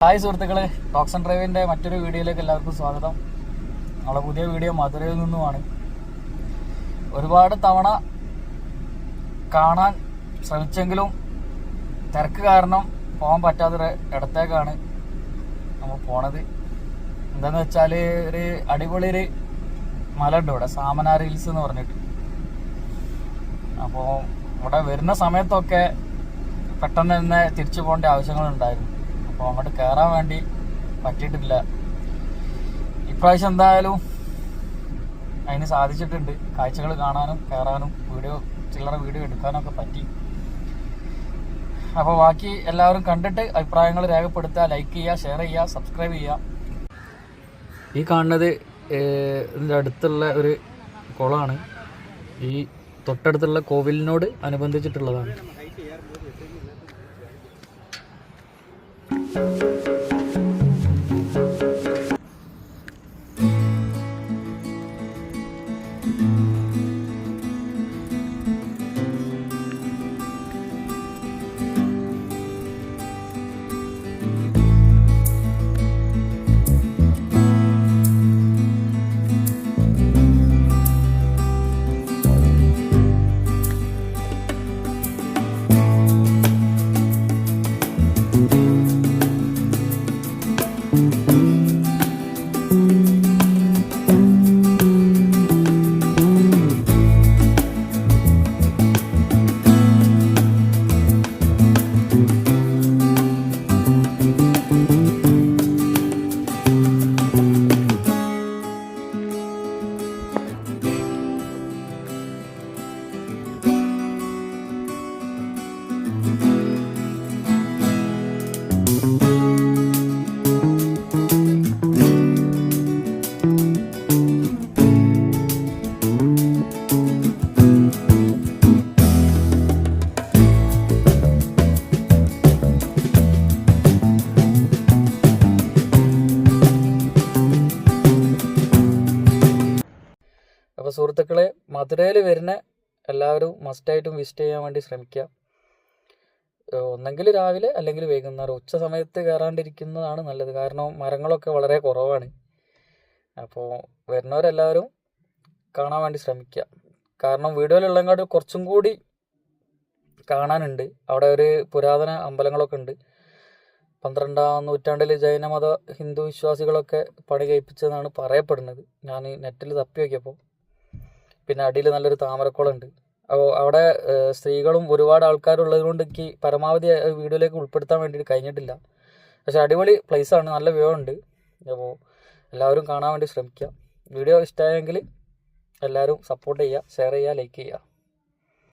Hi സുഹൃത്തുക്കളെ, talks and ഡ്രൈവിൻ്റെ മറ്റൊരു വീഡിയോയിലേക്ക് എല്ലാവർക്കും സ്വാഗതം. നമ്മളെ പുതിയ വീഡിയോ മധുരയിൽ നിന്നുമാണ്. ഒരുപാട് തവണ കാണാൻ ശ്രമിച്ചെങ്കിലും തിരക്ക് കാരണം പോകാൻ പറ്റാത്തൊരു ഇടത്തേക്കാണ് നമ്മൾ പോണത്. എന്താണെന്ന് വെച്ചാൽ ഒരു അടിപൊളി ഒരു മല ഉണ്ട് ഇവിടെ, സാമനാർ ഹിൽസ് എന്ന് പറഞ്ഞിട്ട്. അപ്പോൾ ഇവിടെ വരുന്ന സമയത്തൊക്കെ പെട്ടെന്ന് തന്നെ തിരിച്ചു പോകേണ്ട ആവശ്യങ്ങളുണ്ടായിരുന്നു. അപ്പോൾ അങ്ങോട്ട് കയറാൻ വേണ്ടി പറ്റിയിട്ടില്ല. ഇപ്രാവശ്യം എന്തായാലും അതിന് സാധിച്ചിട്ടുണ്ട്. കാഴ്ചകൾ കാണാനും കയറാനും ചില്ലറ വീഡിയോ എടുക്കാനൊക്കെ പറ്റി. അപ്പോൾ ബാക്കി എല്ലാവരും കണ്ടിട്ട് അഭിപ്രായങ്ങൾ രേഖപ്പെടുത്തുക, ലൈക്ക് ചെയ്യുക, ഷെയർ ചെയ്യുക, സബ്സ്ക്രൈബ് ചെയ്യുക. ഈ കാണുന്നത് ഇതിൻ്റെ അടുത്തുള്ള ഒരു കുളമാണ്. ഈ തൊട്ടടുത്തുള്ള കോവിലിനോട് അനുബന്ധിച്ചിട്ടുള്ളതാണ്. അപ്പോൾ സുഹൃത്തുക്കളെ, മധുരയിൽ വരുന്ന എല്ലാവരും മസ്റ്റായിട്ടും വിസിറ്റ് ചെയ്യാൻ വേണ്ടി ശ്രമിക്കുക. ഒന്നെങ്കിൽ രാവിലെ അല്ലെങ്കിൽ വൈകുന്നേരം. ഉച്ച സമയത്ത് കയറാണ്ടിരിക്കുന്നതാണ് നല്ലത്. കാരണം മരങ്ങളൊക്കെ വളരെ കുറവാണ്. അപ്പോൾ വരുന്നവരെല്ലാവരും കാണാൻ വേണ്ടി ശ്രമിക്കുക. കാരണം വീഡിയോയിലുള്ളങ്ങോട്ട് കുറച്ചും കൂടി കാണാനുണ്ട്. അവിടെ ഒരു പുരാതന അമ്പലങ്ങളൊക്കെ ഉണ്ട്. 12ാം നൂറ്റാണ്ടിൽ ജൈനമത ഹിന്ദു വിശ്വാസികളൊക്കെ പണി കഴിപ്പിച്ചതെന്നാണ് പറയപ്പെടുന്നത്. ഞാൻ നെറ്റിൽ തപ്പി വയ്ക്കിയപ്പോൾ. പിന്നെ അടിയിൽ നല്ലൊരു താമരക്കുളമുണ്ട്. അപ്പോൾ അവിടെ സ്ത്രീകളും ഒരുപാട് ആൾക്കാരുള്ളത് കൊണ്ട് എനിക്ക് പരമാവധി വീഡിയോയിലേക്ക് ഉൾപ്പെടുത്താൻ വേണ്ടിയിട്ട് കഴിഞ്ഞിട്ടില്ല. പക്ഷേ അടിപൊളി പ്ലേസാണ്, നല്ല വ്യൂ ഉണ്ട്. അപ്പോൾ എല്ലാവരും കാണാൻ വേണ്ടി ശ്രമിക്കുക. വീഡിയോ ഇഷ്ടമായെങ്കിൽ എല്ലാവരും സപ്പോർട്ട് ചെയ്യുക, ഷെയർ ചെയ്യുക, ലൈക്ക് ചെയ്യുക.